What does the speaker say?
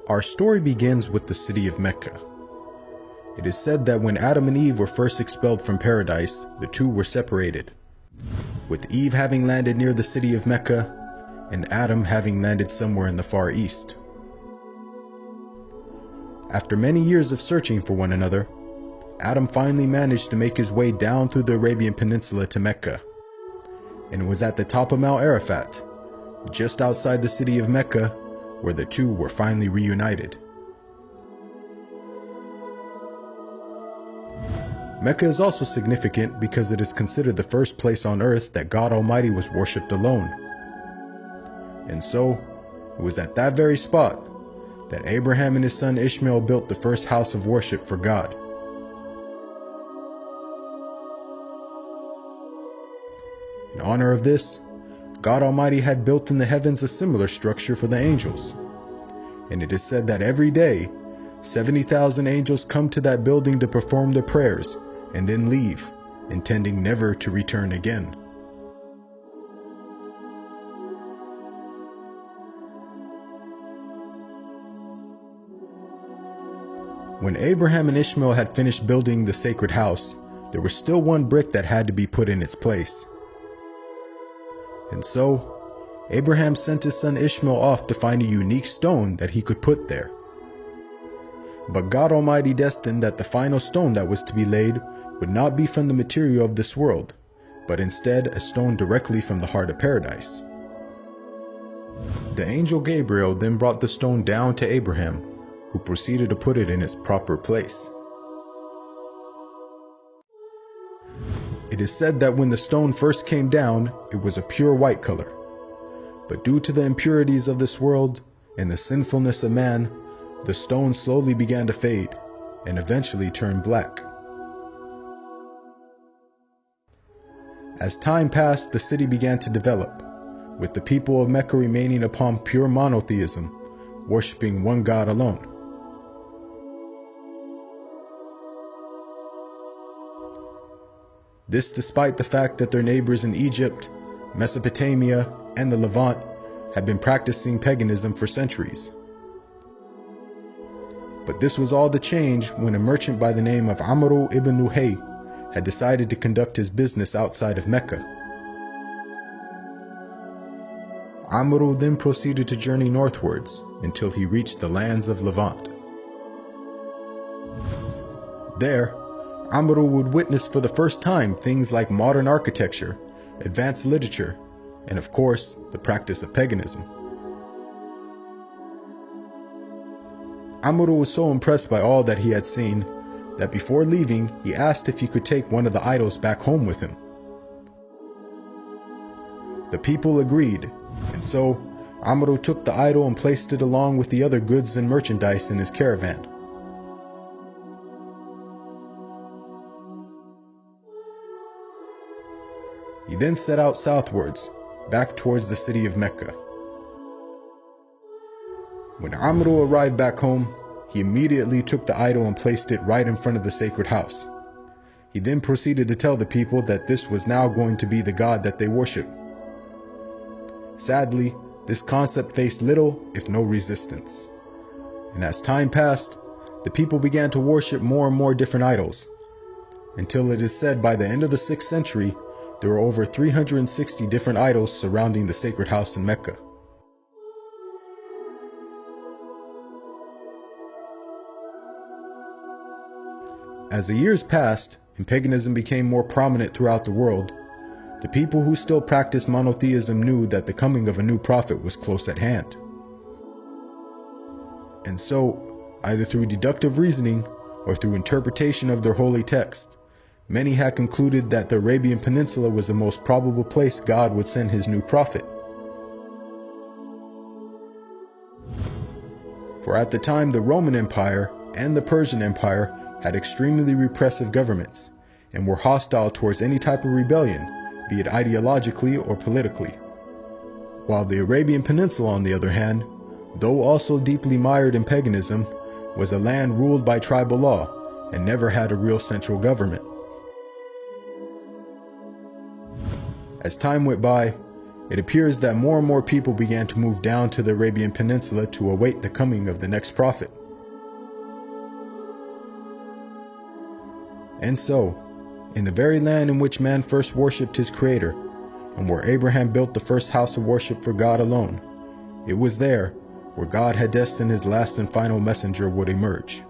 Our story begins with the city of Mecca. It is said that when Adam and Eve were first expelled from paradise, the two were separated, with Eve having landed near the city of Mecca, and Adam having landed somewhere in the Far East. After many years of searching for one another, Adam finally managed to make his way down through the Arabian Peninsula to Mecca, and it was at the top of Mount Arafat, just outside the city of Mecca, where the two were finally reunited. Mecca is also significant because it is considered the first place on earth that God Almighty was worshipped alone. And so, it was at that very spot that Abraham and his son Ishmael built the first house of worship for God. In honor of this, God Almighty had built in the heavens a similar structure for the angels. And it is said that every day, 70,000 angels come to that building to perform their prayers and then leave, intending never to return again. When Abraham and Ishmael had finished building the sacred house, there was still one brick that had to be put in its place. And so, Abraham sent his son Ishmael off to find a unique stone that he could put there. But God Almighty destined that the final stone that was to be laid would not be from the material of this world, but instead a stone directly from the heart of paradise. The angel Gabriel then brought the stone down to Abraham, who proceeded to put it in its proper place. It is said that when the stone first came down, it was a pure white color. But due to the impurities of this world and the sinfulness of man, the stone slowly began to fade and eventually turned black. As time passed, the city began to develop, with the people of Mecca remaining upon pure monotheism, worshiping one God alone. This despite the fact that their neighbors in Egypt, Mesopotamia, and the Levant had been practicing paganism for centuries. But this was all to change when a merchant by the name of Amr ibn Luhay had decided to conduct his business outside of Mecca. Amr then proceeded to journey northwards until he reached the lands of Levant. There, Amr would witness for the first time things like modern architecture, advanced literature, and of course, the practice of paganism. Amr was so impressed by all that he had seen that before leaving, he asked if he could take one of the idols back home with him. The people agreed, and so Amr took the idol and placed it along with the other goods and merchandise in his caravan. He then set out southwards, back towards the city of Mecca. When Amr arrived back home, he immediately took the idol and placed it right in front of the sacred house. He then proceeded to tell the people that this was now going to be the God that they worship. Sadly, this concept faced little, if no resistance. And as time passed, the people began to worship more and more different idols, until it is said by the end of the 6th century, there were over 360 different idols surrounding the sacred house in Mecca. As the years passed and paganism became more prominent throughout the world, the people who still practiced monotheism knew that the coming of a new prophet was close at hand. And so, either through deductive reasoning or through interpretation of their holy text, many had concluded that the Arabian Peninsula was the most probable place God would send his new prophet. For at the time, the Roman Empire and the Persian Empire had extremely repressive governments and were hostile towards any type of rebellion, be it ideologically or politically. While the Arabian Peninsula, on the other hand, though also deeply mired in paganism, was a land ruled by tribal law and never had a real central government. As time went by, it appears that more and more people began to move down to the Arabian Peninsula to await the coming of the next prophet. And so, in the very land in which man first worshipped his Creator, and where Abraham built the first house of worship for God alone, it was there where God had destined his last and final messenger would emerge.